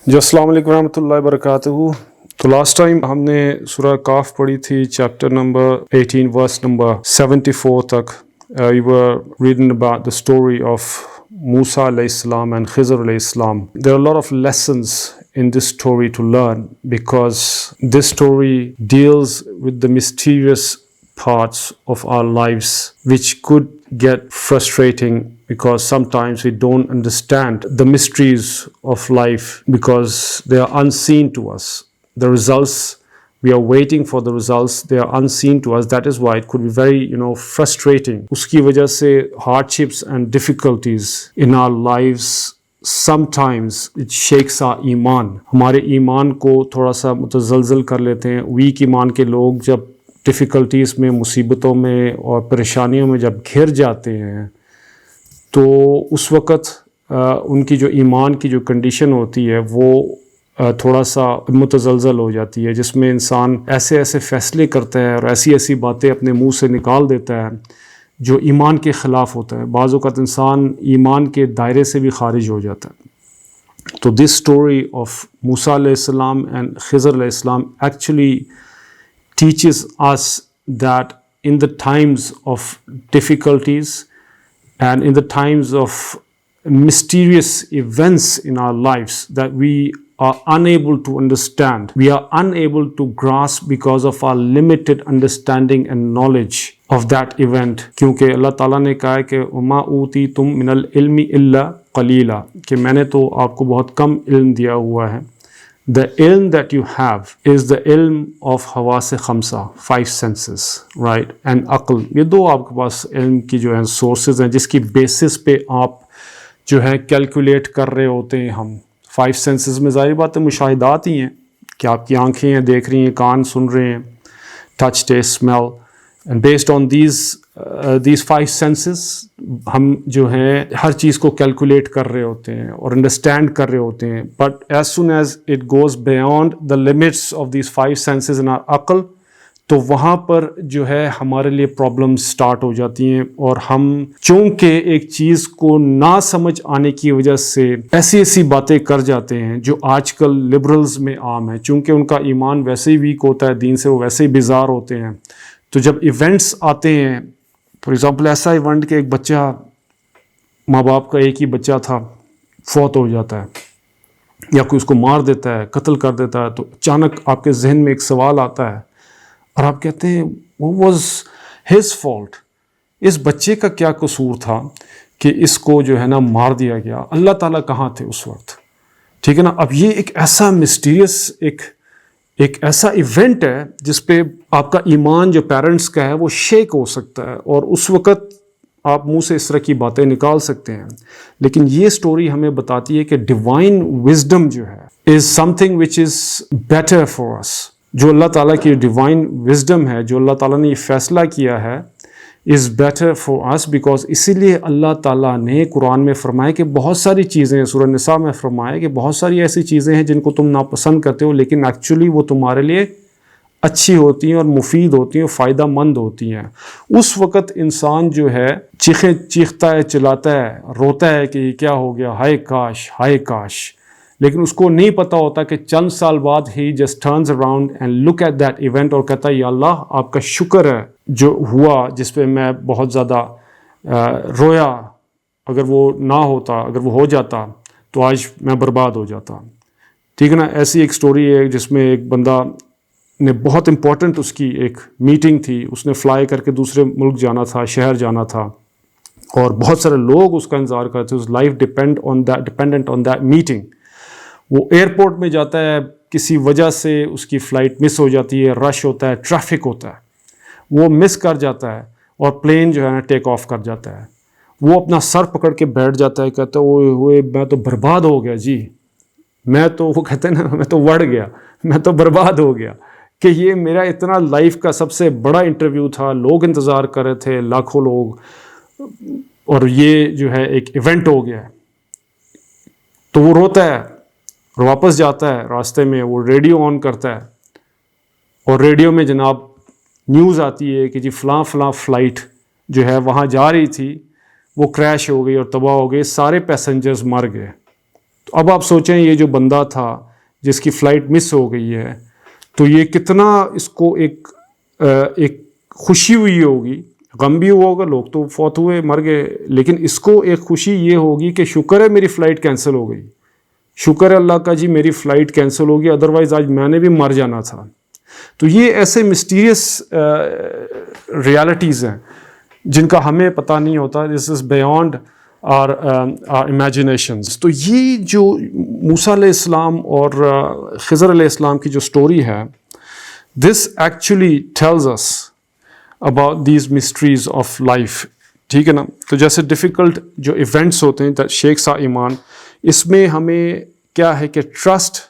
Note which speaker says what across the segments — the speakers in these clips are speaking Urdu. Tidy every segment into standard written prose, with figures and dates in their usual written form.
Speaker 1: جی السلام علیکم ورحمۃ اللہ وبرکاتہ. تو لاسٹ ٹائم ہم نے سورہ کاف پڑھی تھی چیپٹر نمبر 18 ورس نمبر 74 تک. We were reading about the story of Musa alayhi salam and Khizr alayhi salam. There are a lot of lessons in this story to learn because this story deals with the mysterious parts of our lives which could get frustrating because sometimes we don't understand the mysteries of life because they are unseen to us. The results, we are waiting for the results, they are unseen to us. That is why it could be very frustrating. Uski wajah se hardships and difficulties in our lives sometimes it shakes our ایمان. ہمارے ایمان کو تھوڑا سا متزلزل کر لیتے ہیں. ویک ایمان کے لوگ جب ڈیفیکلٹیز میں، مصیبتوں میں اور پریشانیوں میں جب گھر جاتے ہیں تو اس وقت ان کی جو ایمان کی جو کنڈیشن ہوتی ہے وہ تھوڑا سا متزلزل ہو جاتی ہے، جس میں انسان ایسے ایسے فیصلے کرتا ہے اور ایسی ایسی باتیں اپنے منہ سے نکال دیتا ہے جو ایمان کے خلاف ہوتا ہے. بعض اوقات انسان ایمان کے دائرے سے بھی خارج ہو جاتا ہے. تو دس اسٹوری آف موسیٰ علیہ السلام اینڈ خضر علیہ السلام actually teaches us that in the times of difficulties and in the times of mysterious events in our lives that we are unable to understand, we are unable to grasp because of our limited understanding and knowledge of that event. کیونکہ اللہ تعالیٰ نے کہا ہے کہ وَمَا أُوتِيتُم مِّنَ الْعِلْمِ إِلَّا قَلِيلًا، کہ میں نے تو آپ کو بہت کم علم دیا ہوا ہے. The ilm that you have is the ilm of حواس خمسہ, 5 senses, right, and عقل. یہ دو آپ کے پاس علم کی جو ہیں سورسز ہیں جس کی بیسس پہ آپ جو ہے کیلکولیٹ کر رہے ہوتے ہیں. ہم 5 senses میں ظاہر بات ہے مشاہدات ہی ہیں کہ آپ کی آنکھیں ہیں دیکھ رہی ہیں، کان سن رہے ہیں، touch test smell, and based on these 5 senses ہم جو ہیں ہر چیز کو کیلکولیٹ کر رہے ہوتے ہیں اور انڈرسٹینڈ کر رہے ہوتے ہیں. But as soon as it goes beyond the limits of these 5 senses ان آر عقل، تو وہاں پر جو ہے ہمارے لیے پرابلم سٹارٹ ہو جاتی ہیں. اور ہم چونکہ ایک چیز کو نہ سمجھ آنے کی وجہ سے ایسی ایسی باتیں کر جاتے ہیں جو آج کل لبرلز میں عام ہیں. چونکہ ان کا ایمان ویسے ہی ویک ہوتا ہے، دین سے وہ ویسے ہی بیزار ہوتے ہیں. تو جب ایونٹس آتے ہیں، فار ایگزامپل ایسا ایونٹ کہ ایک بچہ، ماں باپ کا ایک ہی بچہ تھا، فوت ہو جاتا ہے یا کوئی اس کو مار دیتا ہے، قتل کر دیتا ہے، تو اچانک آپ کے ذہن میں ایک سوال آتا ہے اور آپ کہتے ہیں وہ واز ہز فالٹ. اس بچے کا کیا قصور تھا کہ اس کو جو ہے نا مار دیا گیا؟ اللہ تعالیٰ کہاں تھے اس وقت؟ ٹھیک ہے نا. اب یہ ایک ایسا مسٹیریس ایک ایسا ایونٹ ہے جس پہ آپ کا ایمان جو پیرنٹس کا ہے وہ شیک ہو سکتا ہے اور اس وقت آپ منہ سے اس طرح کی باتیں نکال سکتے ہیں. لیکن یہ سٹوری ہمیں بتاتی ہے کہ ڈیوائن وزڈم جو ہے is something which is better for us. جو اللہ تعالیٰ کی ڈیوائن وزڈم ہے، جو اللہ تعالیٰ نے یہ فیصلہ کیا ہے، is better for us, because اسی لیے اللہ تعالیٰ نے قرآن میں فرمایا کہ بہت ساری چیزیں ہیں، سورہ نساء میں فرمایا کہ بہت ساری ایسی چیزیں ہیں جن کو تم ناپسند کرتے ہو لیکن ایکچولی وہ تمہارے لیے اچھی ہوتی ہیں اور مفید ہوتی ہیں اور فائدہ مند ہوتی ہیں. اس وقت انسان جو ہے چیختا ہے، چلاتا ہے، روتا ہے کہ یہ کیا ہو گیا، ہائے کاش ہائے کاش. لیکن اس کو نہیں پتہ ہوتا کہ چند سال بعد ہی just turns around and look at that event اور کہتا ہے یا اللہ آپ کا شکر ہے جو ہوا، جس پہ میں بہت زیادہ رویا. اگر وہ نہ ہوتا، اگر وہ ہو جاتا تو آج میں برباد ہو جاتا. ٹھیک ہے نا. ایسی ایک سٹوری ہے جس میں ایک بندہ نے بہت امپورٹنٹ اس کی ایک میٹنگ تھی، اس نے فلائی کر کے دوسرے ملک جانا تھا، شہر جانا تھا اور بہت سارے لوگ اس کا انتظار کرتے، اس life dependent on that meeting. وہ ایئرپورٹ میں جاتا ہے، کسی وجہ سے اس کی فلائٹ مس ہو جاتی ہے، رش ہوتا ہے، ٹریفک ہوتا ہے، وہ مس کر جاتا ہے اور پلین جو ہے نا ٹیک آف کر جاتا ہے. وہ اپنا سر پکڑ کے بیٹھ جاتا ہے، کہتا ہے اوئے میں تو برباد ہو گیا جی، میں تو، وہ کہتے ہیں نا، میں تو وڑ گیا، میں تو برباد ہو گیا کہ یہ میرا اتنا لائف کا سب سے بڑا انٹرویو تھا، لوگ انتظار کر رہے تھے، لاکھوں لوگ، اور یہ جو ہے ایک ایونٹ ہو گیا. تو وہ روتا ہے اور واپس جاتا ہے. راستے میں وہ ریڈیو آن کرتا ہے اور ریڈیو میں جناب نیوز آتی ہے کہ جی فلاں فلائٹ جو ہے وہاں جا رہی تھی وہ کریش ہو گئی اور تباہ ہو گئی، سارے پیسنجرز مر گئے. تو اب آپ سوچیں یہ جو بندہ تھا جس کی فلائٹ مس ہو گئی ہے، تو یہ کتنا اس کو ایک خوشی ہوئی ہوگی، غم بھی ہوا ہوگا، لوگ تو فوت ہوئے مر گئے، لیکن اس کو ایک خوشی یہ ہوگی کہ شکر ہے میری فلائٹ کینسل ہو گئی، شکر ہے اللہ کا جی میری فلائٹ کینسل ہوگی، ادروائز آج میں نے بھی مر جانا تھا۔ تو یہ ایسے مسٹیریس ریالٹیز ہیں جن کا ہمیں پتہ نہیں ہوتا، دس از بیانڈ آر امیجنیشنز۔ تو یہ جو موسیٰ علیہ السلام اور خضر علیہ السلام کی جو سٹوری ہے، this actually tells us about these mysteries of life, ٹھیک ہے نا۔ تو جیسے ڈیفیکلٹ جو ایونٹس ہوتے ہیں شیخ سا ایمان، اس میں ہمیں کیا ہے کہ trust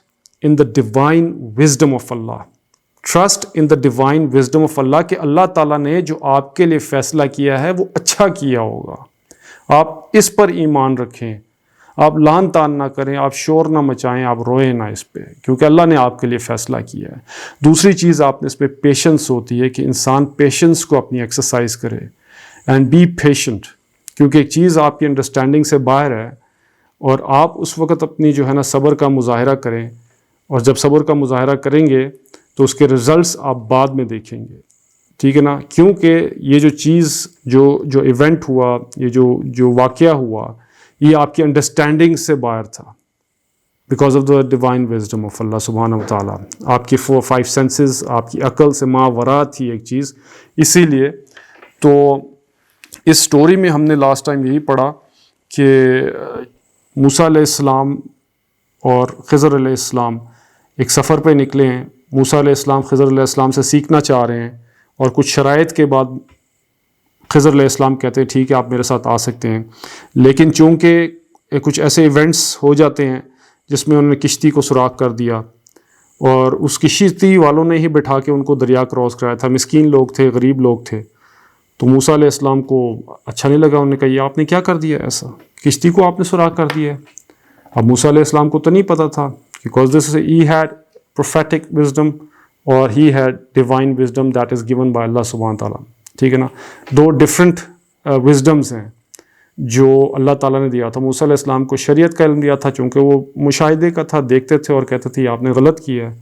Speaker 1: in the divine wisdom of Allah, trust in the divine wisdom of Allah, کہ اللہ تعالیٰ نے جو آپ کے لیے فیصلہ کیا ہے وہ اچھا کیا ہوگا، آپ اس پر ایمان رکھیں، آپ لان تان نہ کریں، آپ شور نہ مچائیں، آپ روئیں نہ اس پہ، کیونکہ اللہ نے آپ کے لیے فیصلہ کیا ہے۔ دوسری چیز آپ نے اس پہ پیشنس ہوتی ہے کہ انسان پیشنس کو اپنی ایکسرسائز کرے، اینڈ بی پیشنٹ، کیونکہ ایک چیز آپ کی انڈرسٹینڈنگ سے باہر ہے، اور آپ اس وقت اپنی جو ہے نا صبر کا مظاہرہ کریں، اور جب صبر کا مظاہرہ کریں گے تو اس کے رزلٹس آپ بعد میں دیکھیں گے، ٹھیک ہے نا۔ کیونکہ یہ جو چیز جو ایونٹ ہوا، یہ جو واقعہ ہوا، یہ آپ کی انڈرسٹینڈنگ سے باہر تھا، because of the divine wisdom of Allah سبحانہ و تعالیٰ۔ آپ کی 5 سینسز، آپ کی عقل سے ماورا تھی ایک چیز، اسی لیے تو اس سٹوری میں ہم نے لاسٹ ٹائم یہی پڑھا کہ موسیٰ علیہ السلام اور خضر علیہ السلام ایک سفر پہ نکلے ہیں۔ موسیٰ علیہ السلام خضر علیہ السلام سے سیکھنا چاہ رہے ہیں، اور کچھ شرائط کے بعد خضر علیہ السلام کہتے ہیں ٹھیک ہے آپ میرے ساتھ آ سکتے ہیں، لیکن چونکہ کچھ ایسے ایونٹس ہو جاتے ہیں جس میں انہوں نے کشتی کو سوراخ کر دیا، اور اس کشتی والوں نے ہی بٹھا کے ان کو دریا کراس کرایا تھا، مسکین لوگ تھے، غریب لوگ تھے۔ تو موسیٰ علیہ السلام کو اچھا نہیں لگا، انہوں نے کہا یہ آپ نے کیا کر دیا ایسا، کشتی کو آپ نے سوراخ کر دیا ہے۔ اب موسیٰ علیہ السلام کو تو نہیں پتہ تھا، because this he had prophetic wisdom اور he had divine wisdom that is given by اللہ سبحانہ تعالیٰ، ٹھیک ہے نا۔ دو ڈفرینٹ وزڈمس ہیں جو اللہ تعالیٰ نے دیا تھا۔ موسیٰ علیہ السلام کو شریعت کا علم دیا تھا، چونکہ وہ مشاہدے کا تھا، دیکھتے تھے اور کہتے تھے آپ نے غلط کیا ہے۔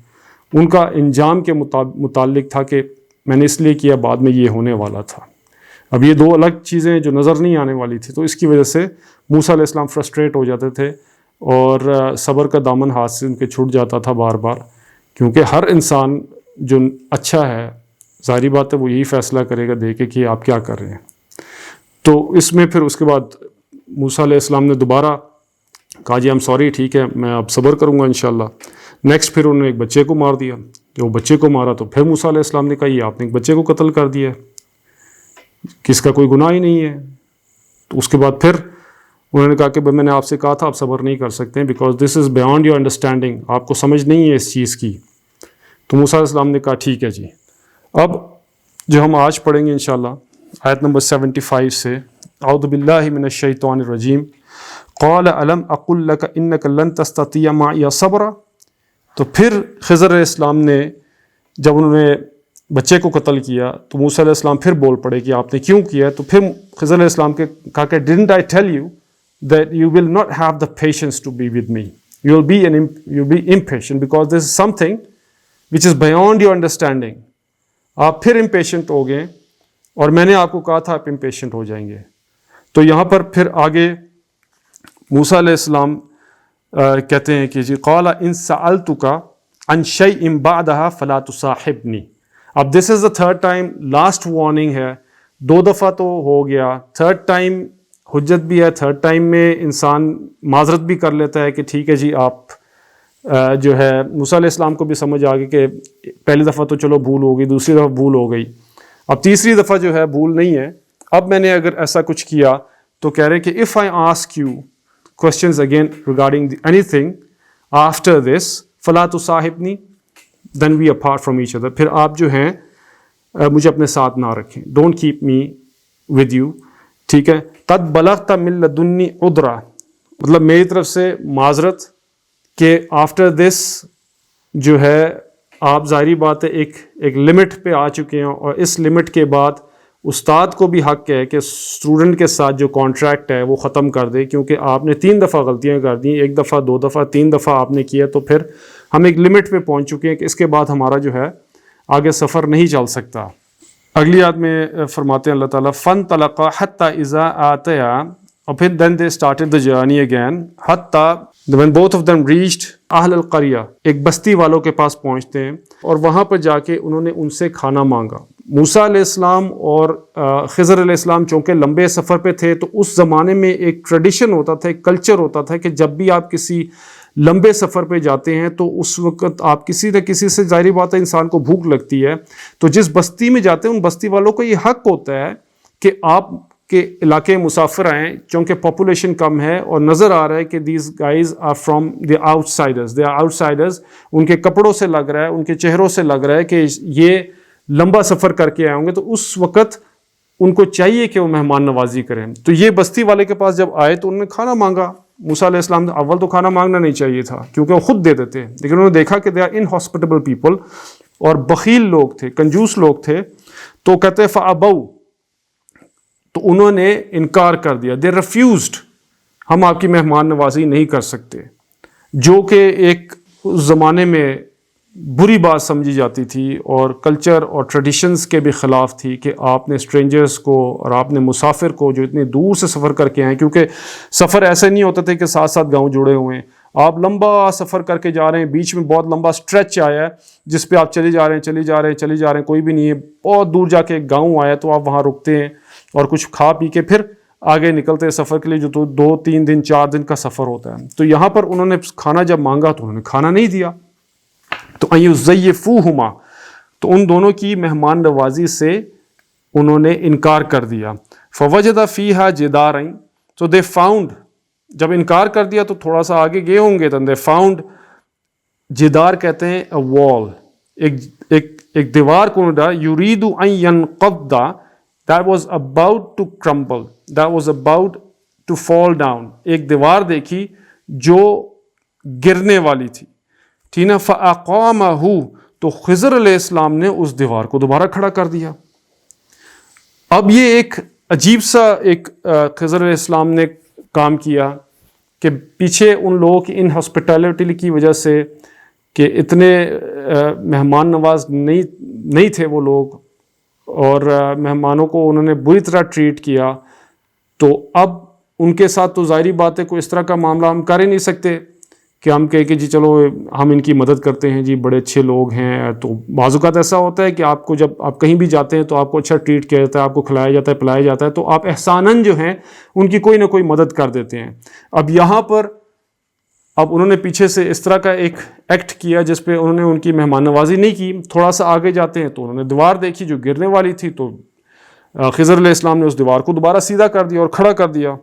Speaker 1: ان کا انجام کے متعلق تھا کہ میں نے اس لیے کیا، بعد میں یہ ہونے والا تھا۔ اب یہ دو الگ چیزیں جو نظر نہیں آنے والی تھی، تو اس کی وجہ سے موسیٰ علیہ السلام فرسٹریٹ ہو جاتے تھے، اور صبر کا دامن ہاتھ سے ان کے چھوٹ جاتا تھا بار بار، کیونکہ ہر انسان جو اچھا ہے ظاہری بات ہے وہ یہی فیصلہ کرے گا دیکھے کہ آپ کیا کر رہے ہیں۔ تو اس میں پھر اس کے بعد موسیٰ علیہ السلام نے دوبارہ کہا جی ہم سوری، ٹھیک ہے میں اب صبر کروں گا انشاءاللہ۔ نیکسٹ پھر انہوں نے ایک بچے کو مار دیا، جو بچے کو مارا تو پھر موسیٰ علیہ السلام نے کہا یہ آپ نے ایک بچے کو قتل کر دیا، کس کا کوئی گناہ ہی نہیں ہے۔ تو اس کے بعد پھر انہوں نے کہا کہ میں نے آپ سے کہا تھا آپ صبر نہیں کر سکتے، because this is beyond your understanding, آپ کو سمجھ نہیں ہے اس چیز کی۔ تو موسیٰ علیہ السلام نے کہا ٹھیک ہے جی۔ اب جو ہم آج پڑھیں گے انشاءاللہ آیت نمبر 75 سے، اعوذ باللہ من الشیطان الرجیم، قال الم اقل لک انک لن تستطیع معی صبرا۔ تو پھر خضر علیہ السلام نے جب انہوں نے بچے کو قتل کیا تو موسیٰ علیہ السلام پھر بول پڑے کہ آپ نے کیوں کیا ہے؟ تو پھر خضر علیہ السلام کے کہا کہ didn't I tell you that you will not have the patience to be with me, you'll be impatient because this is something which is beyond your understanding۔ آپ پھر impatient ہو گئے، اور میں نے آپ کو کہا تھا آپ impatient ہو جائیں گے۔ تو یہاں پر پھر آگے موسیٰ علیہ السلام کہتے ہیں کہ جی قال ان سألتک عن شیء بعدها فلا تصاحبنی۔ اب this is the third time، last warning ہے، 2 دفعہ تو ہو گیا، تھرڈ ٹائم حجت بھی ہے، تھرڈ ٹائم میں انسان معذرت بھی کر لیتا ہے کہ ٹھیک ہے جی آپ جو ہے موسیٰ علیہ السلام کو بھی سمجھ آ گئی کہ پہلی دفعہ تو چلو بھول ہو گئی، دوسری دفعہ بھول ہو گئی، اب تیسری دفعہ جو ہے بھول نہیں ہے۔ اب میں نے اگر ایسا کچھ کیا تو کہہ رہے کہ if I ask you questions again regarding anything after this فلا تصاحبنی then we apart from each other، پھر آپ جو ہیں مجھے اپنے ساتھ نہ رکھیں، don't keep me with you، ٹھیک ہے۔ قد بلغت من لدنی عذرا، مطلب میری طرف سے معذرت کہ آفٹر دس جو ہے آپ ظاہری بات ہے ایک لمٹ پہ آ چکے ہیں، اور اس لمٹ کے بعد استاد کو بھی حق ہے کہ اسٹوڈنٹ کے ساتھ جو کانٹریکٹ ہے وہ ختم کر دے، کیونکہ آپ نے 3 دفعہ غلطیاں کر دیں، 1 دفعہ 2 دفعہ 3 دفعہ آپ نے کیا، تو پھر ہم ایک لمٹ پہ پہنچ چکے ہیں کہ اس کے بعد ہمارا جو ہے آگے سفر نہیں چل سکتا۔ اگلی آیت میں فرماتے ہیں اللہ تعالیٰ فَانْطَلَقَا حَتَّى إِذَا آتَيَا، اور پھر then they started the journey again حَتَّى when both of them reached أَهْلَ الْقَرْيَةِ، ایک بستی والوں کے پاس پہنچتے ہیں اور وہاں پر جا کے انہوں نے ان سے کھانا مانگا۔ موسیٰ علیہ السلام اور خضر علیہ السلام چونکہ لمبے سفر پہ تھے، تو اس زمانے میں ایک ٹریڈیشن ہوتا تھا، ایک کلچر ہوتا تھا کہ جب بھی آپ کسی لمبے سفر پہ جاتے ہیں تو اس وقت آپ کسی نہ کسی سے، ظاہری بات ہے انسان کو بھوک لگتی ہے، تو جس بستی میں جاتے ہیں ان بستی والوں کو یہ حق ہوتا ہے کہ آپ کے علاقے مسافر آئیں، چونکہ پاپولیشن کم ہے اور نظر آ رہا ہے کہ these guys are from the outsiders, they are outsiders, ان کے کپڑوں سے لگ رہا ہے، ان کے چہروں سے لگ رہا ہے کہ یہ لمبا سفر کر کے آئے ہوں گے، تو اس وقت ان کو چاہیے کہ وہ مہمان نوازی کریں۔ تو یہ بستی والے کے پاس جب آئے تو انہوں نے کھانا مانگا۔ موسیٰ علیہ السلام نے اول تو کھانا مانگنا نہیں چاہیے تھا کیونکہ وہ خود دے دیتے، لیکن انہوں نے دیکھا کہ دے آر انہاسپٹیبل پیپل اور بخیل لوگ تھے، کنجوس لوگ تھے، تو کہتے فَأَبَوْا، تو انہوں نے انکار کر دیا، دے ریفیوزڈ، ہم آپ کی مہمان نوازی نہیں کر سکتے، جو کہ ایک اس زمانے میں بری بات سمجھی جاتی تھی اور کلچر اور ٹریڈیشنز کے بھی خلاف تھی کہ آپ نے اسٹرینجرز کو اور آپ نے مسافر کو جو اتنی دور سے سفر کر کے آئیں، کیونکہ سفر ایسے نہیں ہوتا تھے کہ ساتھ ساتھ گاؤں جڑے ہوئے ہیں، آپ لمبا سفر کر کے جا رہے ہیں، بیچ میں بہت لمبا اسٹریچ آیا ہے جس پہ آپ چلے جا رہے ہیں، کوئی بھی نہیں ہے، بہت دور جا کے ایک گاؤں آیا تو آپ وہاں رکتے ہیں اور کچھ کھا پی کے پھر آگے نکلتے ہیں سفر کے لیے، جو تو 2-3 دن 4 دن کا سفر ہوتا ہے۔ تو یہاں پر انہوں نے کھانا جب مانگا تو انہوں نے کھانا نہیں دیا، تو اَيُزَيِّفُوهُمَا، تو ان دونوں کی مہمان نوازی سے انہوں نے انکار کر دیا۔ فَوَجَدَ فِيهَا جِدَارًا، تو دے فاؤنڈ، جب انکار کر دیا تو تھوڑا سا آگے گئے ہوں گے، تو دے فاؤنڈ، جدار کہتے ہیں اے وال، ایک دیوار کو انہوں نے یرید ان ینقض، that was about to crumble, that was about to fall down، ایک دیوار دیکھی جو گرنے والی تھی، ٹھیک نا، فَأَقَامَهُ، تو خضر علیہ السلام نے اس دیوار کو دوبارہ کھڑا کر دیا۔ اب یہ ایک عجیب سا ایک خضر علیہ السلام نے کام کیا کہ پیچھے ان لوگوں کی انہاسپٹیلٹی کی وجہ سے کہ اتنے مہمان نواز نہیں تھے وہ لوگ، اور مہمانوں کو انہوں نے بری طرح ٹریٹ کیا، تو اب ان کے ساتھ تو ظاہری بات ہے کوئی اس طرح کا معاملہ ہم کر ہی نہیں سکتے کہ ہم کہیں کہ جی چلو ہم ان کی مدد کرتے ہیں، جی بڑے اچھے لوگ ہیں۔ تو بعض اوقات ایسا ہوتا ہے کہ آپ کو جب آپ کہیں بھی جاتے ہیں تو آپ کو اچھا ٹریٹ کیا جاتا ہے، آپ کو کھلایا جاتا ہے، پلایا جاتا ہے، تو آپ احساناً جو ہیں ان کی کوئی نہ کوئی مدد کر دیتے ہیں۔ اب یہاں پر اب انہوں نے پیچھے سے اس طرح کا ایک ایکٹ کیا جس پہ انہوں نے ان کی مہمان نوازی نہیں کی۔ تھوڑا سا آگے جاتے ہیں تو انہوں نے دیوار دیکھی جو گرنے والی تھی، تو خضر علیہ السلام نے اس دیوار کو دوبارہ سیدھا کر دیا اور کھڑا کر دیا۔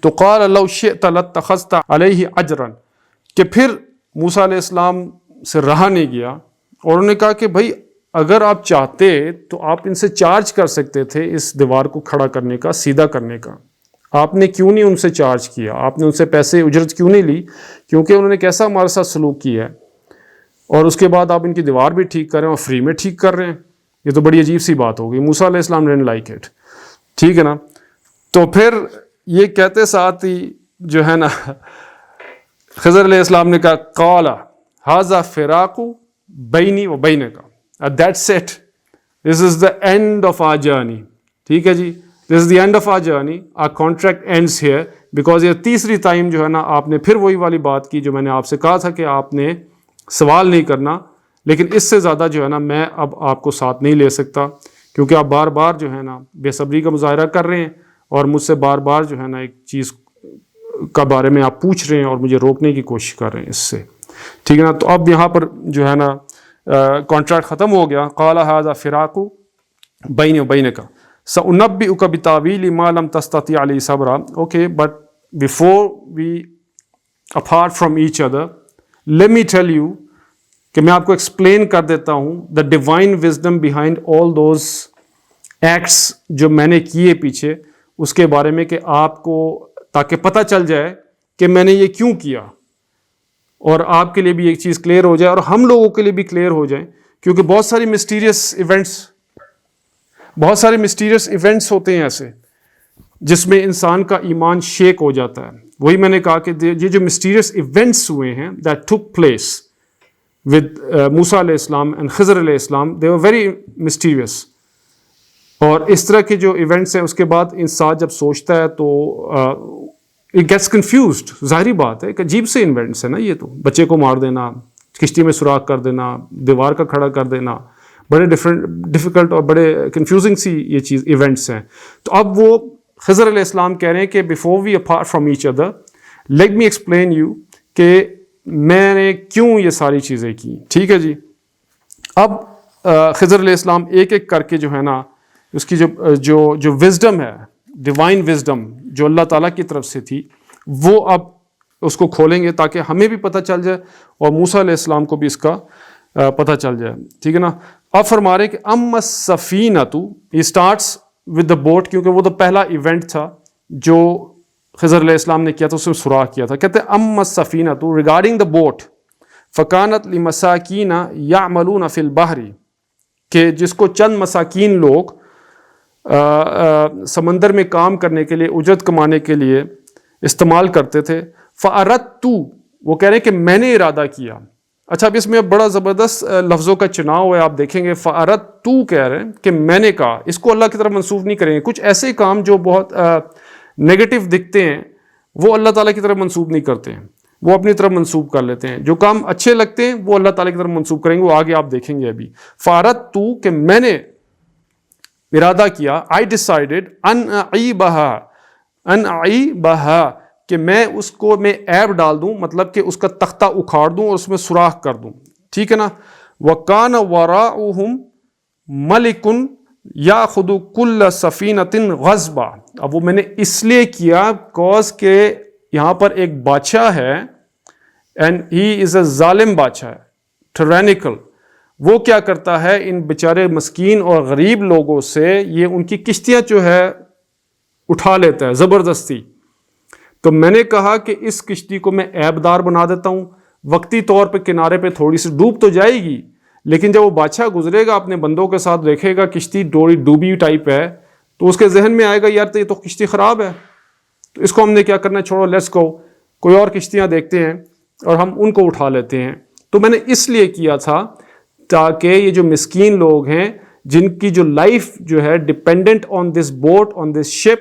Speaker 1: تو قال لو شئت لاتخذت علیہ اجرا، کہ پھر موسیٰ علیہ السلام سے رہا نہیں گیا اور انہوں نے کہا کہ بھائی اگر آپ چاہتے تو آپ ان سے چارج کر سکتے تھے اس دیوار کو کھڑا کرنے کا، سیدھا کرنے کا، آپ نے کیوں نہیں ان سے چارج کیا، آپ نے ان سے پیسے اجرت کیوں نہیں لی، کیونکہ انہوں نے کیسا ہمارے ساتھ سلوک کیا ہے، اور اس کے بعد آپ ان کی دیوار بھی ٹھیک کر رہے ہیں اور فری میں ٹھیک کر رہے ہیں، یہ تو بڑی عجیب سی بات ہوگی۔ موسیٰ علیہ السلام ڈidn't like it، ٹھیک ہے نا۔ تو پھر یہ کہتے ساتھ ہی جو ہے نا خضر علیہ السلام نے کہا قال ھذا فراق بینی و bank, that's it، this is the end of our journey، ٹھیک ہے جی، this is the end of our journey، our contract ends here، because یہ تیسری ٹائم جو ہے نا آپ نے پھر وہی والی بات کی جو میں نے آپ سے کہا تھا کہ آپ نے سوال نہیں کرنا، لیکن اس سے زیادہ جو ہے نا میں اب آپ کو ساتھ نہیں لے سکتا، کیونکہ آپ بار بار جو ہے نا بے صبری کا مظاہرہ کر رہے ہیں اور مجھ سے بار بار جو ہے نا ایک چیز کا بارے میں آپ پوچھ رہے ہیں اور مجھے روکنے کی کوشش کر رہے ہیں اس سے، ٹھیک ہے نا۔ تو اب یہاں پر جو ہے نا کانٹریکٹ ختم ہو گیا۔ قال ھذا فراق بینی و بینک سأنبئک بتاویل ما لم تستطع علیہ صبرا، okay, but before we apart from each other let me tell you, کہ میں آپ کو ایکسپلین کر دیتا ہوں the divine wisdom behind all those acts جو میں نے کیے پیچھے، اس کے بارے میں کہ آپ کو تاکہ پتہ چل جائے کہ میں نے یہ کیوں کیا، اور آپ کے لیے بھی ایک چیز کلیئر ہو جائے اور ہم لوگوں کے لیے بھی کلیئر ہو جائے، کیونکہ بہت ساری مسٹیریس ایونٹس بہت سارے مسٹیریس ایونٹس ہوتے ہیں ایسے جس میں انسان کا ایمان شیک ہو جاتا ہے. وہی میں نے کہا کہ یہ جو مسٹیریس ایونٹس ہوئے ہیں دیٹ ٹک پلیس ود موسیٰ علیہ السلام اینڈ خضر علیہ السلام, دے ور ویری مسٹیریس. اور اس طرح کے جو ایونٹس ہیں اس کے بعد انسان جب سوچتا ہے تو اٹ گیٹس کنفیوزڈ. ظاہری بات ہے کہ عجیب سے ایونٹس ہیں نا یہ, تو بچے کو مار دینا, کشتی میں سوراخ کر دینا, دیوار کا کھڑا کر دینا, بڑے ڈیفیکلٹ اور بڑے کنفیوزنگ سی یہ چیز ایونٹس ہیں. تو اب وہ خضر علیہ السلام کہہ رہے ہیں کہ before we apart from each other let me explain you کہ میں نے کیوں یہ ساری چیزیں کی. ٹھیک ہے جی. اب خضر علیہ السلام ایک ایک کر کے جو ہے نا اس کی جو وزڈم ہے, ڈیوائن وزڈم جو اللہ تعالیٰ کی طرف سے تھی, وہ اب اس کو کھولیں گے تاکہ ہمیں بھی پتہ چل جائے اور موسیٰ علیہ السلام کو بھی اس کا پتہ چل جائے. ٹھیک ہے نا. اب فرما رہے کہ اما السفینۃ, یہ اسٹارٹس ود دا بوٹ, کیونکہ وہ تو پہلا ایونٹ تھا جو خضر علیہ السلام نے کیا تھا, اس میں سوراخ کیا تھا. کہتے ہیں اما السفینۃ ریگارڈنگ دا بوٹ فکانت لمساکین یعملون فی البحر, کہ جس کو چند مساکین لوگ سمندر میں کام کرنے کے لیے, اجرت کمانے کے لیے استعمال کرتے تھے. فَأَرَدْتُ, وہ کہہ رہے ہیں کہ میں نے ارادہ کیا. اچھا اب اس میں بڑا زبردست لفظوں کا چناؤ ہے, آپ دیکھیں گے. فَأَرَدْتُ کہہ رہے ہیں کہ میں نے کہا, اس کو اللہ کی طرف منسوب نہیں کریں گے. کچھ ایسے کام جو بہت نیگیٹو دکھتے ہیں وہ اللہ تعالیٰ کی طرف منسوب نہیں کرتے ہیں, وہ اپنی طرف منسوب کر لیتے ہیں. جو کام اچھے لگتے ہیں وہ اللہ تعالیٰ کی طرف منسوب کریں گے, وہ آگے آپ دیکھیں گے ابھی. فَأَرَدْتُ کہ میں نے ارادہ کیا, I decided ان اعیبہا کہ میں اس کو میں عیب ڈال دوں, مطلب کہ اس کا تختہ اکھاڑ دوں اور اس میں سوراخ کر دوں. ٹھیک ہے نا. وَكَانَ وَرَاؤُهُمْ مَلِكٌ يَأْخُذُ كُلَّ سَفِينَةٍ غَصْبًا. اب وہ میں نے اس لیے کیا کاز کہ یہاں پر ایک بادشاہ ہے اینڈ ہی از اے ظالم بادشاہ ہے, ٹرینیکل. وہ کیا کرتا ہے, ان بیچارے مسکین اور غریب لوگوں سے یہ ان کی کشتیاں جو ہے اٹھا لیتا ہے زبردستی. تو میں نے کہا کہ اس کشتی کو میں عیب دار بنا دیتا ہوں, وقتی طور پہ کنارے پہ تھوڑی سی ڈوب تو جائے گی, لیکن جب وہ بادشاہ گزرے گا اپنے بندوں کے ساتھ دیکھے گا کشتی ڈوبی ٹائپ ہے, تو اس کے ذہن میں آئے گا یار تو یہ تو کشتی خراب ہے, تو اس کو ہم نے کیا کرنا ہے, چھوڑو لیٹس گو, کوئی اور کشتیاں دیکھتے ہیں اور ہم ان کو اٹھا لیتے ہیں. تو میں نے اس لیے کیا تھا تاکہ یہ جو مسکین لوگ ہیں جن کی جو لائف جو ہے ڈپینڈنٹ آن دس بوٹ, آن دس شپ,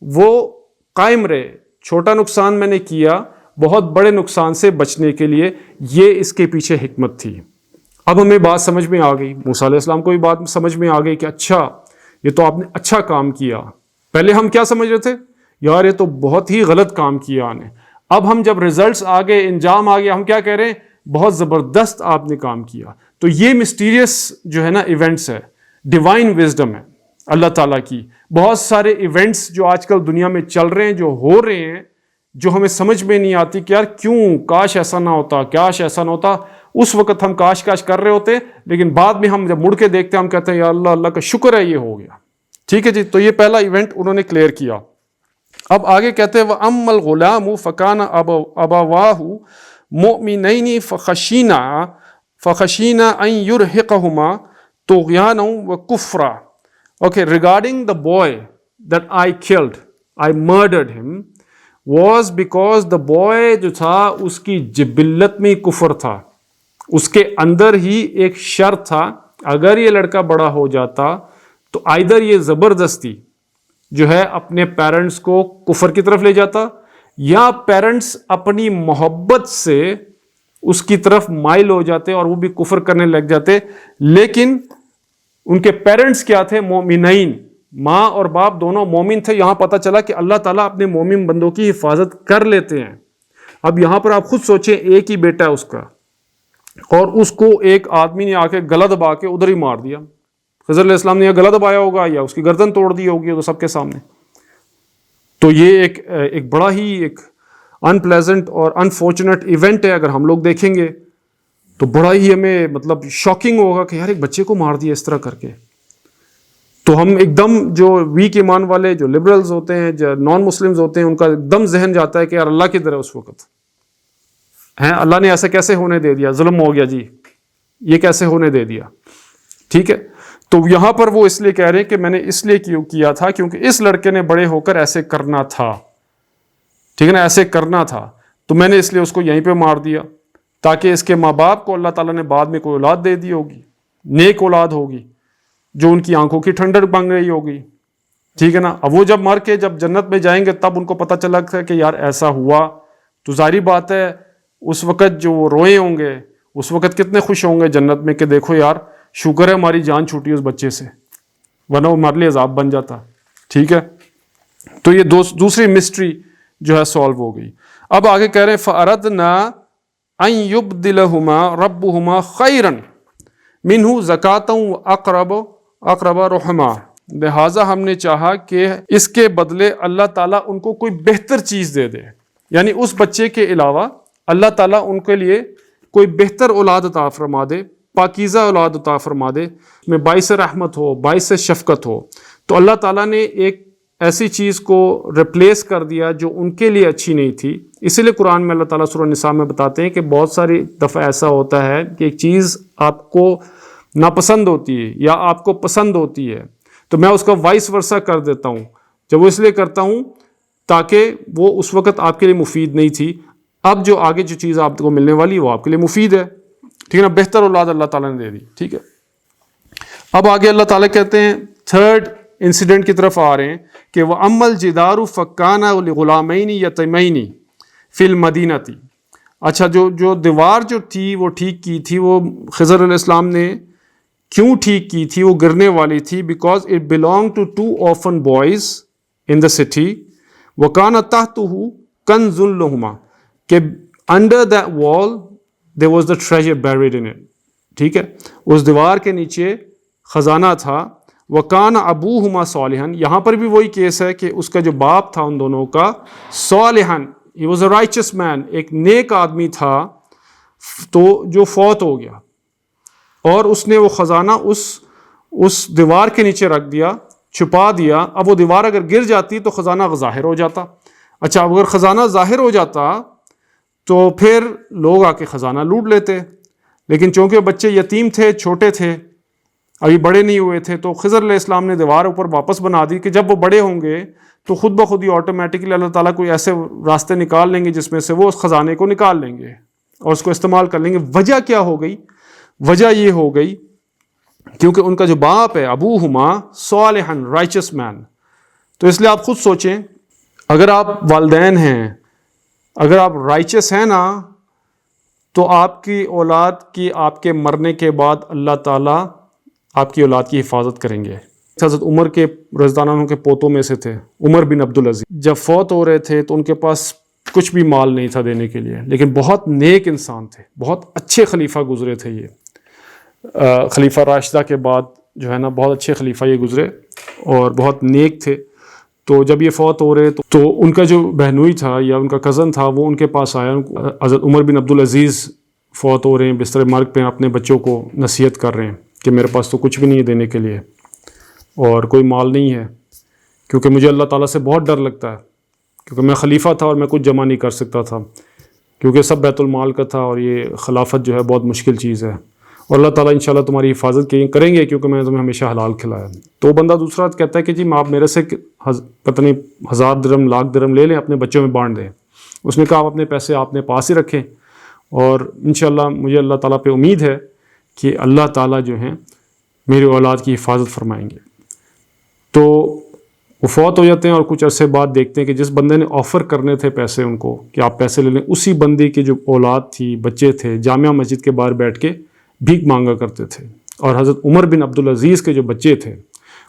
Speaker 1: وہ قائم رہے. چھوٹا نقصان میں نے کیا بہت بڑے نقصان سے بچنے کے لیے, یہ اس کے پیچھے حکمت تھی. اب ہمیں بات سمجھ میں آ گئی, موسیٰ علیہ السلام کو بھی بات سمجھ میں آ گئی کہ اچھا یہ تو آپ نے اچھا کام کیا. پہلے ہم کیا سمجھ رہے تھے, یار یہ تو بہت ہی غلط کام کیا نے. اب ہم جب ریزلٹس آ گئے, انجام آ گیا, ہم کیا کہہ رہے ہیں, بہت زبردست آپ نے کام کیا. تو یہ مسٹیریس جو ہے نا ایونٹس ہے, ڈیوائن وزڈم ہے اللہ تعالیٰ کی. بہت سارے ایونٹس جو آج کل دنیا میں چل رہے ہیں, جو ہو رہے ہیں, جو ہمیں سمجھ میں نہیں آتی کہ یار کیوں, کاش ایسا نہ ہوتا, کاش ایسا نہ ہوتا. اس وقت ہم کاش کر رہے ہوتے, لیکن بعد میں ہم جب مڑ کے دیکھتے ہیں ہم کہتے ہیں یا اللہ, اللہ کا شکر ہے یہ ہو گیا. ٹھیک ہے جی. تو یہ پہلا ایونٹ انہوں نے کلیئر کیا. اب آگے کہتے ہیں وَأَمَّا الْغُلَامُ فَكَانَ أَبَوَاهُ مُؤْمِنَيْنِ فَخَشِينَا أَن يُرْهِقَهُمَا طُغْيَانًا وَكُفْرًا. Okay, regarding the boy that I killed, I murdered him, was because the boy جو تھا اس کی جبلت میں کفر تھا, اس کے اندر ہی ایک شر تھا. اگر یہ لڑکا بڑا ہو جاتا تو آئدر یہ زبردستی جو ہے اپنے پیرنٹس کو کفر کی طرف لے جاتا, یا پیرنٹس اپنی محبت سے اس کی طرف مائل ہو جاتے اور وہ بھی کفر کرنے لگ جاتے. لیکن ان کے پیرنٹس کیا تھے, مومنین, ماں اور باپ دونوں مومن تھے. یہاں پتہ چلا کہ اللہ تعالیٰ اپنے مومن بندوں کی حفاظت کر لیتے ہیں. اب یہاں پر آپ خود سوچیں, ایک ہی بیٹا ہے اس کا اور اس کو ایک آدمی نے آ کے گلا دبا کے ادھر ہی مار دیا. خضر علیہ السلام نے یا گلا دبایا ہوگا یا اس کی گردن توڑ دی ہوگی تو سب کے سامنے. تو یہ ایک بڑا ہی ایک انپلیزنٹ اور انفارچونیٹ ایونٹ ہے. اگر ہم لوگ دیکھیں گے تو بڑا ہی ہمیں مطلب شاکنگ ہوگا کہ یار ایک بچے کو مار دیا اس طرح کر کے. تو ہم ایک دم جو ویک ایمان والے, جو لبرلز ہوتے ہیں, جو نان مسلمز ہوتے ہیں, ان کا ایک دم ذہن جاتا ہے کہ یار اللہ کی طرح اس وقت ہیں, اللہ نے ایسا کیسے ہونے دے دیا, ظلم ہو گیا جی, یہ کیسے ہونے دے دیا. ٹھیک ہے. تو یہاں پر وہ اس لیے کہہ رہے ہیں کہ میں نے اس لیے کیا تھا کیونکہ اس لڑکے نے بڑے ہو کر ایسے کرنا تھا، ٹھیک ہے نا، ایسے کرنا تھا، تو میں نے اس لیے اس کو یہیں پہ مار دیا تاکہ اس کے ماں باپ کو اللہ تعالیٰ نے بعد میں کوئی اولاد دے دی ہوگی، نیک اولاد ہوگی جو ان کی آنکھوں کی ٹھنڈک بن رہی ہوگی، ٹھیک ہے نا۔ اب وہ جب مر کے جب جنت میں جائیں گے تب ان کو پتہ چلا کہ یار ایسا ہوا، تو ظاہری بات ہے اس وقت جو وہ روئے ہوں گے، اس وقت کتنے خوش ہوں گے جنت میں کہ دیکھو یار شکر ہے ہماری جان چھوٹی اس بچے سے، ورنہ وہ ہمارے لیے عذاب بن جاتا، ٹھیک ہے۔ تو یہ دوسری مسٹری جو ہے سالو ہو گئی۔ اب آگے کہہ رہے ہیں فَأَرَدْنَا أَن يُبْدِلَهُمَا رَبُّهُمَا خَيْرًا مِنْهُ زَكَاةً وَأَقْرَبَ رُحْمًا، لہٰذا ہم نے چاہا کہ اس کے بدلے اللہ تعالیٰ ان کو کوئی بہتر چیز دے دے، یعنی اس بچے کے علاوہ اللہ تعالیٰ ان کے لیے کوئی بہتر اولاد عطا فرما دے، پاکیزہ اولاد عطا فرما دے، میں باعث رحمت ہو، باعث شفقت ہو۔ تو اللہ تعالیٰ نے ایک ایسی چیز کو ریپلیس کر دیا جو ان کے لیے اچھی نہیں تھی۔ اسی لیے قرآن میں اللہ تعالیٰ سورہ نساء میں بتاتے ہیں کہ بہت ساری دفعہ ایسا ہوتا ہے کہ ایک چیز آپ کو ناپسند ہوتی ہے یا آپ کو پسند ہوتی ہے تو میں اس کا وائس ورثہ کر دیتا ہوں، جب وہ اس لیے کرتا ہوں تاکہ وہ اس وقت آپ کے لیے مفید نہیں تھی، اب جو آگے جو چیز آپ کو ملنے والی وہ آپ کے لیے مفید ہے، ٹھیک ہے نا، بہتر اولاد اللہ تعالیٰ نے دے دی، ٹھیک ہے۔ اب آگے اللہ تعالیٰ کہتے ہیں تھرڈ انسیڈنٹ کی طرف آ رہے ہیں کہ وَأَمَّا الْجِدَارُ فَكَانَ لِغُلَامَيْنِ يَتِيمَيْنِ فِي الْمَدِينَةِ، اچھا جو دیوار جو تھی وہ ٹھیک کی تھی، وہ خضر علیہ السلام نے کیوں ٹھیک کی تھی؟ وہ گرنے والی تھی because it belonged to two orphan boys in the city وَكَانَ تَحْتُهُ كَنْزٌ لَهُمَا، کہ under that wall there was the treasure buried in it، ٹھیک ہے، اس دیوار کے نیچے خزانہ تھا۔ وَكَانَ أَبُوهُمَا صَالِحًا، یہاں پر بھی وہی کیس ہے کہ اس کا جو باپ تھا ان دونوں کا صالحًا، he was a righteous man، ایک نیک آدمی تھا، تو جو فوت ہو گیا اور اس نے وہ خزانہ اس دیوار کے نیچے رکھ دیا، چھپا دیا۔ اب وہ دیوار اگر گر جاتی تو خزانہ ظاہر ہو جاتا۔ اچھا اگر خزانہ ظاہر ہو جاتا تو پھر لوگ آ کے خزانہ لوٹ لیتے، لیکن چونکہ بچے یتیم تھے، چھوٹے تھے، ابھی بڑے نہیں ہوئے تھے، تو خضر علیہ السلام نے دیوار اوپر واپس بنا دی کہ جب وہ بڑے ہوں گے تو خود بخود ہی آٹومیٹکلی اللہ تعالیٰ کوئی ایسے راستے نکال لیں گے جس میں سے وہ اس خزانے کو نکال لیں گے اور اس کو استعمال کر لیں گے۔ وجہ کیا ہو گئی؟ وجہ یہ ہو گئی کیونکہ ان کا جو باپ ہے ابوہما صالحً رائچس مین، تو اس لیے آپ خود سوچیں اگر آپ والدین ہیں، اگر آپ رائچس ہیں نا، تو آپ کی اولاد کی آپ کے مرنے کے بعد اللہ تعالیٰ آپ کی اولاد کی حفاظت کریں گے۔ حضرت عمر کے رضی اللہ عنہ کے پوتوں میں سے تھے عمر بن عبدالعزیز، جب فوت ہو رہے تھے تو ان کے پاس کچھ بھی مال نہیں تھا دینے کے لیے، لیکن بہت نیک انسان تھے، بہت اچھے خلیفہ گزرے تھے یہ، خلیفہ راشدہ کے بعد جو ہے نا بہت اچھے خلیفہ یہ گزرے اور بہت نیک تھے۔ تو جب یہ فوت ہو رہے تو ان کا جو بہنوئی تھا یا ان کا کزن تھا وہ ان کے پاس آیا، حضرت عمر بن عبدالعزیز فوت ہو رہے ہیں، بستر مرگ پہ اپنے بچوں کو نصیحت کر رہے ہیں کہ میرے پاس تو کچھ بھی نہیں ہے دینے کے لیے اور کوئی مال نہیں ہے، کیونکہ مجھے اللہ تعالیٰ سے بہت ڈر لگتا ہے، کیونکہ میں خلیفہ تھا اور میں کچھ جمع نہیں کر سکتا تھا، کیونکہ سب بیت المال کا تھا اور یہ خلافت جو ہے بہت مشکل چیز ہے، اور اللہ تعالیٰ انشاءاللہ تمہاری حفاظت کریں گے کیونکہ میں نے تمہیں ہمیشہ حلال کھلایا۔ تو بندہ دوسرا کہتا ہے کہ جی آپ میرے سے پتہ نہیں 1000 درہم لاکھ درہم لے لیں، اپنے بچوں میں بانٹ دیں۔ اس نے کہا آپ اپنے پیسے اپنے پاس ہی رکھیں اور انشاءاللہ مجھے اللہ تعالیٰ پہ امید ہے کہ اللہ تعالیٰ جو ہیں میری اولاد کی حفاظت فرمائیں گے۔ تو وہ فوت ہو جاتے ہیں اور کچھ عرصے بعد دیکھتے ہیں کہ جس بندے نے آفر کرنے تھے پیسے ان کو کہ آپ پیسے لے لیں، اسی بندے کی جو اولاد تھی، بچے تھے، جامعہ مسجد کے باہر بیٹھ کے بھیک مانگا کرتے تھے، اور حضرت عمر بن عبدالعزیز کے جو بچے تھے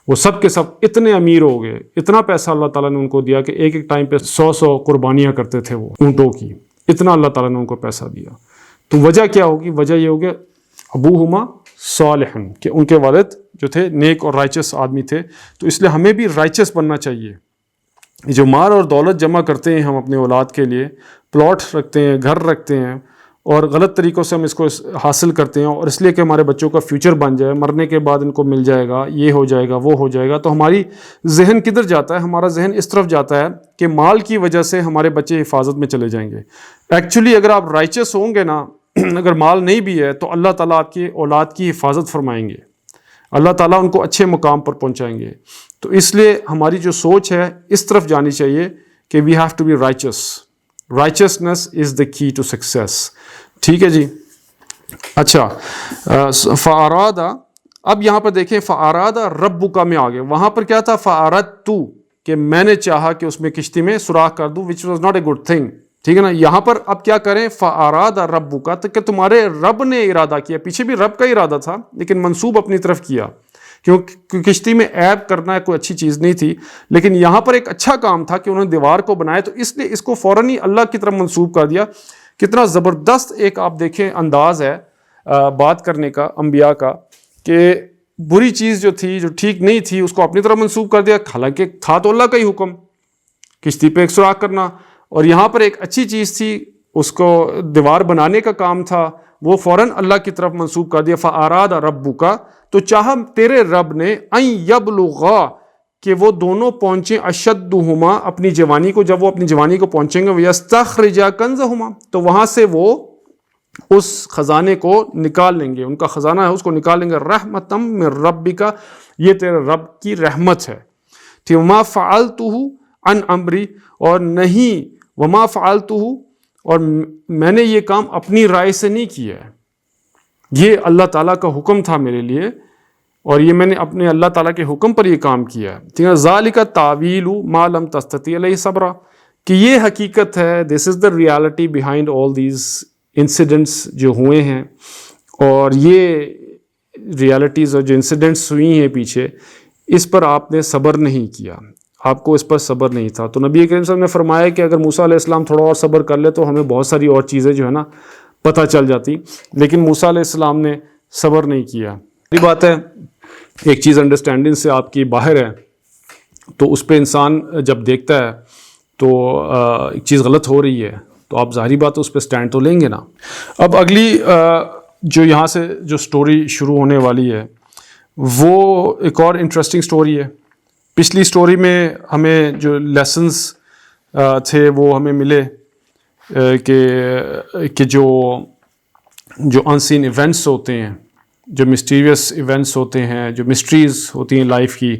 Speaker 1: وہ سب کے سب اتنے امیر ہو گئے، اتنا پیسہ اللہ تعالیٰ نے ان کو دیا کہ ایک ایک ٹائم پہ 100 قربانیاں کرتے تھے وہ اونٹوں کی، اتنا اللہ تعالیٰ نے ان کو پیسہ دیا۔ تو وجہ کیا ہوگی؟ وجہ یہ ہوگی ابوہما صالحً، کہ ان کے والد جو تھے نیک اور رائچس آدمی تھے۔ تو اس لیے ہمیں بھی رائچس بننا چاہیے۔ جو مال اور دولت جمع کرتے ہیں ہم اپنے اولاد کے لیے، پلاٹ رکھتے ہیں، گھر رکھتے ہیں، اور غلط طریقوں سے ہم اس کو حاصل کرتے ہیں اور اس لیے کہ ہمارے بچوں کا فیوچر بن جائے، مرنے کے بعد ان کو مل جائے گا، یہ ہو جائے گا، وہ ہو جائے گا، تو ہماری ذہن کدھر جاتا ہے؟ ہمارا ذہن اس طرف جاتا ہے کہ مال کی وجہ سے ہمارے بچے حفاظت میں چلے جائیں گے۔ ایکچولی اگر آپ رائچس ہوں گے نا، اگر مال نہیں بھی ہے تو اللہ تعالیٰ آپ کی اولاد کی حفاظت فرمائیں گے۔ اللہ تعالیٰ ان کو اچھے مقام پر پہنچائیں گے. تو اس لیے ہماری جو سوچ ہے اس طرف جانی چاہیے کہ we have to be righteous. Righteousness is the key to success. ٹھیک ہے جی. اچھا فارادہ، اب یہاں پر دیکھیں فارادہ ربک میں آگے، وہاں پر کیا تھا فاردت، کہ میں نے چاہا کہ اس میں کشتی میں سوراخ کر دوں، which was not a good thing. ٹھیک ہے نا. یہاں پر اب کیا کریں فارادہ ربک، کہ تمہارے رب نے ارادہ کیا. پیچھے بھی رب کا ارادہ تھا لیکن منسوب اپنی طرف کیا، کیونکہ کشتی میں عیب کرنا کوئی اچھی چیز نہیں تھی، لیکن یہاں پر ایک اچھا کام تھا کہ انہوں نے دیوار کو بنایا، تو اس لیے اس کو فوراً ہی اللہ کی طرف منسوب کر دیا. کتنا زبردست ایک آپ دیکھیں انداز ہے بات کرنے کا انبیاء کا، کہ بری چیز جو تھی، جو ٹھیک نہیں تھی، اس کو اپنی طرف منسوب کر دیا، حالانکہ تھا تو اللہ کا ہی حکم کشتی پہ ایک سوراخ کرنا. اور یہاں پر ایک اچھی چیز تھی، اس کو دیوار بنانے کا کام تھا، وہ فوراً اللہ کی طرف منسوب کر دیا. فاراد ربک، تو چاہا تیرے رب نے ان یبلغا، کہ وہ دونوں پہنچیں اشدہما، اپنی جوانی کو، جب وہ اپنی جوانی کو پہنچیں گے، ویستخرجا کنزہما، تو وہاں سے وہ اس خزانے کو نکال لیں گے، ان کا خزانہ ہے اس کو نکال لیں گے. رحمتم من ربک، یہ تیرے رب کی رحمت ہے. ٹھیک. وما فعلتہ عن امری، اور نہیں وما فعلتہ، اور میں نے یہ کام اپنی رائے سے نہیں کیا ہے، یہ اللہ تعالیٰ کا حکم تھا میرے لیے، اور یہ میں نے اپنے اللہ تعالیٰ کے حکم پر یہ کام کیا ہے. ٹھیک ہے. ذالک تعویل ما لم تستطیع علیہ صبرا، کہ یہ حقیقت ہے، this is the reality behind all these incidents جو ہوئے ہیں، اور یہ ریالٹیز اور جو انسیڈنٹس ہوئی ہیں پیچھے، اس پر آپ نے صبر نہیں کیا، آپ کو اس پر صبر نہیں تھا. تو نبی کریم صلی اللہ علیہ وسلم نے فرمایا کہ اگر موسیٰ علیہ السلام تھوڑا اور صبر کر لے تو ہمیں بہت ساری اور چیزیں جو ہے نا پتہ چل جاتی، لیکن موسیٰ علیہ السلام نے صبر نہیں کیا. یہ بات ہے، ایک چیز انڈرسٹینڈنگ سے آپ کی باہر ہے، تو اس پہ انسان جب دیکھتا ہے تو ایک چیز غلط ہو رہی ہے تو آپ ظاہری بات ہے اس پہ سٹینڈ تو لیں گے نا. اب اگلی جو یہاں سے جو سٹوری شروع ہونے والی ہے وہ ایک اور انٹرسٹنگ سٹوری ہے. پچھلی سٹوری میں ہمیں جو لیسنز تھے وہ ہمیں ملے کہ جو انسین ایونٹس ہوتے ہیں، جو مسٹیریس ایونٹس ہوتے ہیں، جو مسٹریز ہوتی ہیں لائف کی،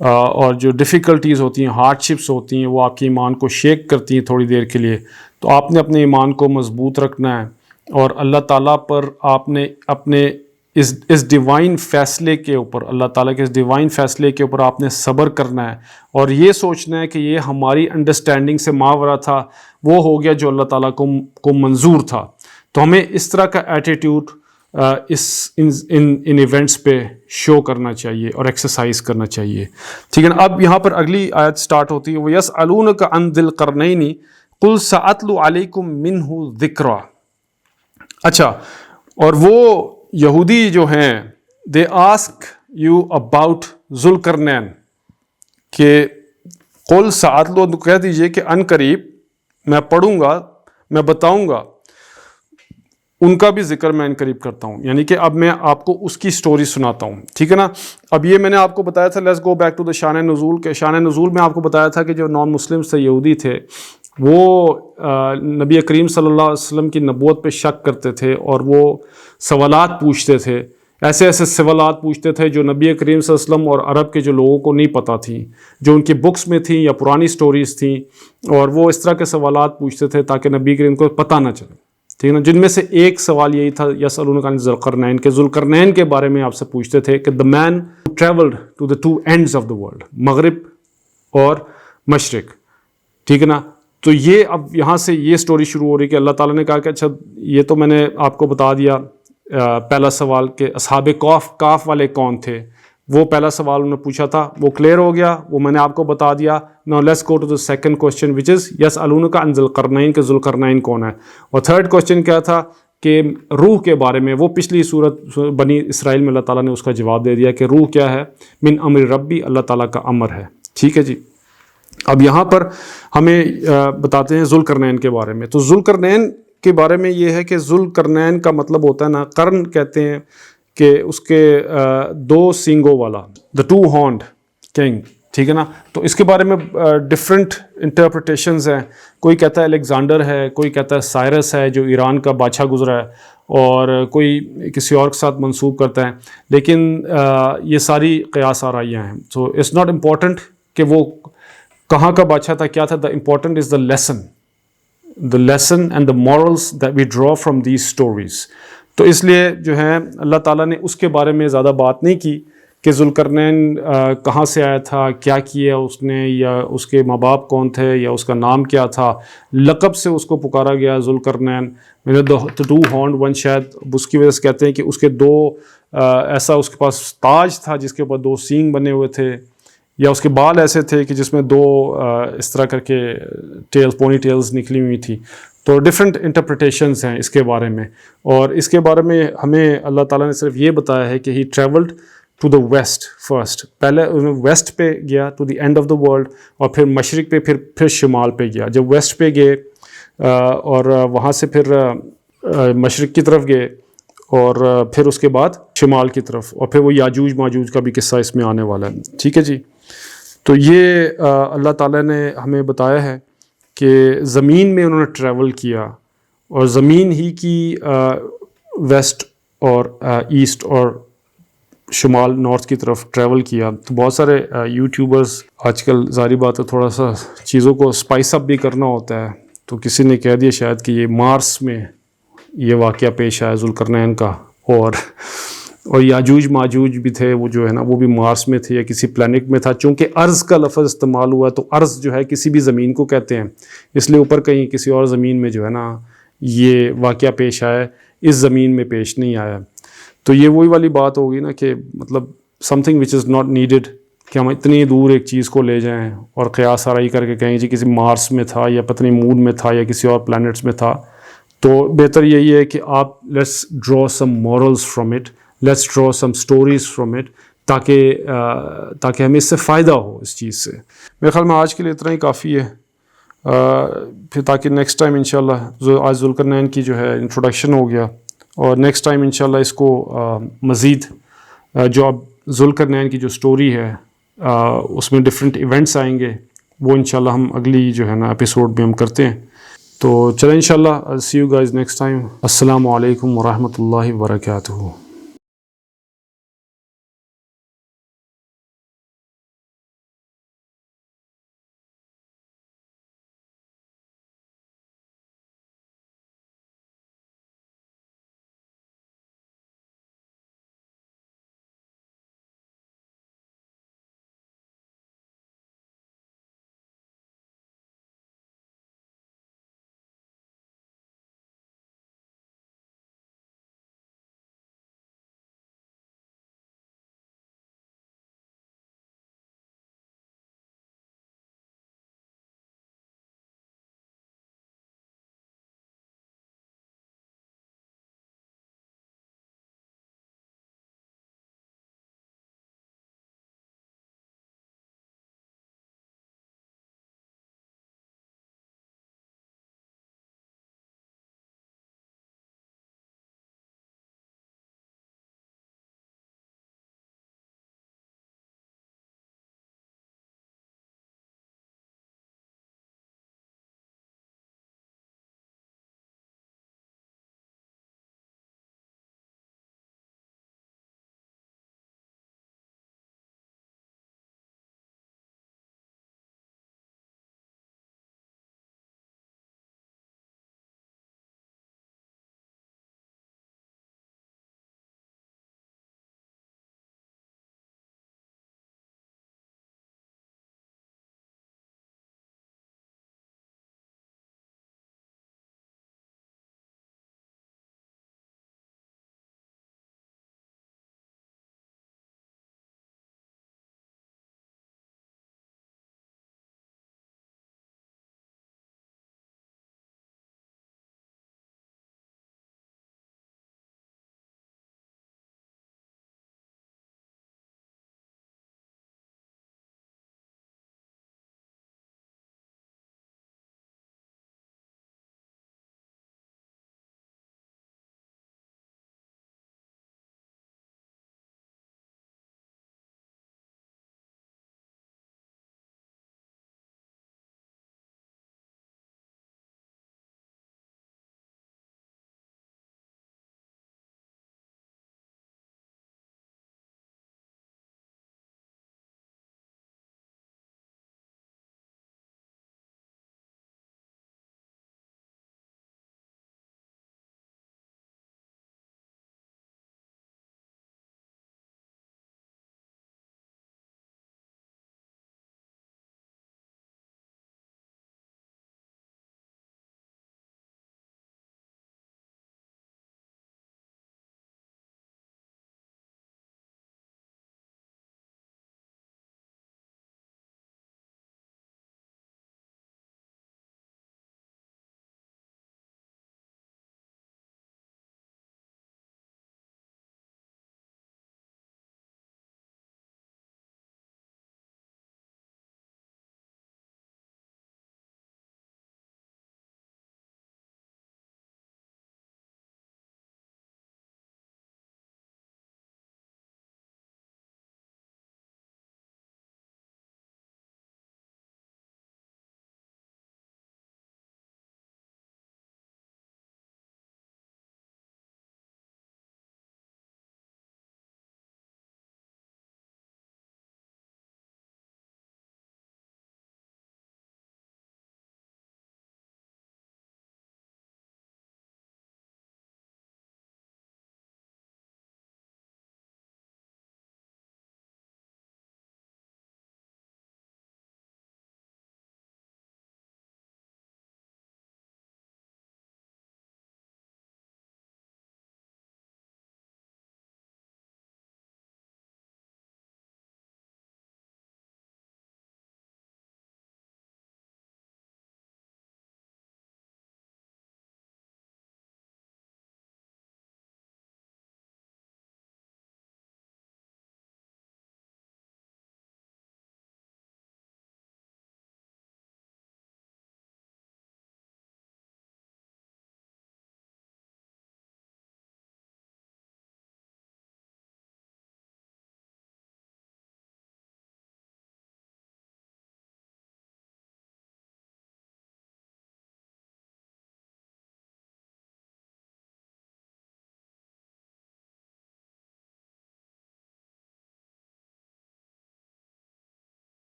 Speaker 1: اور جو ڈیفیکلٹیز ہوتی ہیں، ہارڈ شپس ہوتی ہیں، وہ آپ کے ایمان کو شیک کرتی ہیں تھوڑی دیر کے لیے. تو آپ نے اپنے ایمان کو مضبوط رکھنا ہے، اور اللہ تعالیٰ پر آپ نے اپنے اس ڈیوائن فیصلے کے اوپر، اللہ تعالیٰ کے اس ڈیوائن فیصلے کے اوپر آپ نے صبر کرنا ہے، اور یہ سوچنا ہے کہ یہ ہماری انڈرسٹینڈنگ سے ماورا تھا، وہ ہو گیا جو اللہ تعالیٰ کو منظور تھا. تو ہمیں اس طرح کا ایٹیٹیوڈ ان ایونٹس پہ شو کرنا چاہیے اور ایکسرسائز کرنا چاہیے. ٹھیک ہے نا. اب یہاں پر اگلی آیت سٹارٹ ہوتی ہے، وَيَسْأَلُونَكَ عَنْ ذِي الْقَرْنَيْنِ قُلْ سَأَتْلُو عَلَيْكُمْ مِنْهُ ذِكْرًا. اچھا، اور وہ یہودی جو ہیں they ask you about Zulqarnain, کہ قُلْ سَأَتْلُو، کہہ دیجئے کہ ان قریب میں پڑھوں گا، میں بتاؤں گا، ان کا بھی ذکر میں ان قریب کرتا ہوں. یعنی کہ اب میں آپ کو اس کی سٹوری سناتا ہوں. ٹھیک ہے نا. اب یہ میں نے آپ کو بتایا تھا، let's go back to the شان نزول، کہ شان نزول میں آپ کو بتایا تھا کہ جو نان مسلمس تھے، یہودی تھے، وہ نبی کریم صلی اللہ علیہ وسلم کی نبوت پہ شک کرتے تھے، اور وہ سوالات پوچھتے تھے، ایسے سوالات پوچھتے تھے جو نبی کریم صلی اللہ علیہ وسلم اور عرب کے جو لوگوں کو نہیں پتہ تھیں، جو ان کی بکس میں تھیں یا پرانی سٹوریز تھیں، اور وہ اس طرح کے سوالات پوچھتے تھے تاکہ نبی کریم کو پتہ نہ چلے. ٹھیک ہے نا. جن میں سے ایک سوال یہی تھا، یسألونک عن ذوالقرنین، کہ ذوالقرنین کے بارے میں آپ سے پوچھتے تھے کہ the man who traveled to the two ends of the world، مغرب اور مشرق. ٹھیک ہے نا. تو یہ اب یہاں سے یہ سٹوری شروع ہو رہی کہ اللہ تعالیٰ نے کہا کہ اچھا یہ تو میں نے آپ کو بتا دیا پہلا سوال کہ اصحاب کاف والے کون تھے، وہ پہلا سوال انہوں نے پوچھا تھا، وہ کلیئر ہو گیا، وہ میں نے آپ کو بتا دیا. Now let's go to the second question which is یسألونک عن ذوالقرنین، کہ ذوالقرنین کون ہے. اور تھرڈ کوشچن کیا تھا کہ روح کے بارے میں، وہ پچھلی صورت بنی اسرائیل میں اللہ تعالیٰ نے اس کا جواب دے دیا کہ روح کیا ہے، من امر ربی، اللہ تعالیٰ کا امر ہے. ٹھیک ہے جی. اب یہاں پر ہمیں بتاتے ہیں ذوالقرنین کے بارے میں. تو ذوالقرنین کے بارے میں یہ ہے کہ ذوالقرنین کا مطلب ہوتا ہے نا، قرن کہتے ہیں کہ اس کے دو سینگوں والا، دا ٹو ہارنڈ کنگ. ٹھیک ہے نا. تو اس کے بارے میں ڈفرینٹ انٹرپریٹیشنز ہیں. کوئی کہتا ہے الیگزینڈر ہے, کوئی کہتا ہے سائرس ہے جو ایران کا بادشاہ گزرا ہے, اور کوئی کسی اور کے ساتھ منسوب کرتا ہے. لیکن یہ ساری قیاس آرائیاں ہیں. سو اٹس ناٹ امپورٹنٹ کہ وہ کہاں کا بادشاہ تھا, کیا تھا. The important is the lesson and the morals that we draw from these stories. تو اس لیے جو ہے اللہ تعالیٰ نے اس کے بارے میں زیادہ بات نہیں کی کہ ذوالقرنین کہاں سے آیا تھا, کیا کیا اس نے, یا اس کے ماں باپ کون تھے, یا اس کا نام کیا تھا. لقب سے اس کو پکارا گیا ذوالقرنین. ٹو ہارنڈ ون, شاید اس کی وجہ سے کہتے ہیں کہ اس کے دو ایسا اس کے پاس تاج تھا جس کے اوپر 2 سینگ بنے ہوئے تھے, یا اس کے بال ایسے تھے کہ جس میں 2 اس طرح کر کے پونی ٹیلز نکلی ہوئی تھی. تو ڈفرینٹ انٹرپریٹیشنز ہیں اس کے بارے میں. اور اس کے بارے میں ہمیں اللہ تعالیٰ نے صرف یہ بتایا ہے کہ he travelled to the west first. پہلے ویسٹ پہ گیا, to the end of the world, اور پھر مشرق پہ, پھر شمال پہ گیا. جب ویسٹ پہ گئے اور وہاں سے پھر مشرق کی طرف گئے, اور پھر اس کے بعد شمال کی طرف, اور پھر وہ یاجوج ماجوج کا بھی قصہ اس میں آنے والا ہے. ٹھیک ہے جی. تو یہ اللہ تعالیٰ نے ہمیں بتایا ہے کہ زمین میں انہوں نے ٹریول کیا, اور زمین ہی کی ویسٹ اور ایسٹ اور شمال نارتھ کی طرف ٹریول کیا. تو بہت سارے یوٹیوبرز آج کل ظاہری بات ہے تھوڑا سا چیزوں کو اسپائس اپ بھی کرنا ہوتا ہے, تو کسی نے کہہ دیا شاید کہ یہ مارس میں یہ واقعہ پیش آیا ذوالقرنین کا, اور یاجوج ماجوج بھی تھے, وہ جو ہے نا وہ بھی مارس میں تھے یا کسی پلانٹ میں تھا. چونکہ ارض کا لفظ استعمال ہوا, تو ارض جو ہے کسی بھی زمین کو کہتے ہیں, اس لیے اوپر کہیں کسی اور زمین میں جو ہے نا یہ واقعہ پیش آیا, اس زمین میں پیش نہیں آیا. تو یہ وہی والی بات ہوگی نا کہ مطلب some thing which is not needed کہ ہم اتنی دور ایک چیز کو لے جائیں اور قیاس آرائی کر کے کہیں جی کسی مارس میں تھا, یا پتہ نہیں مون میں تھا, یا کسی اور پلانٹس میں تھا. تو بہتر یہی ہے کہ آپ let's draw some morals from it, let's draw some stories from it, تاکہ ہمیں اس سے فائدہ ہو اس چیز سے. میرے خیال میں آج کے لیے اتنا ہی کافی ہے. پھر تاکہ نیکسٹ ٹائم انشاءاللہ, آج ذوالقرنین کی جو ہے انٹروڈکشن ہو گیا, اور نیکسٹ ٹائم انشاءاللہ اس کو مزید جو اب ذوالقرنین کی جو سٹوری ہے اس میں ڈفرینٹ ایونٹس آئیں گے, وہ انشاءاللہ ہم اگلی جو ہے نا ایپیسوڈ میں ہم کرتے ہیں. تو چلیں انشاءاللہ, سی یو گائز نیکسٹ ٹائم. السلام علیکم ورحمۃ اللہ وبرکاتہ.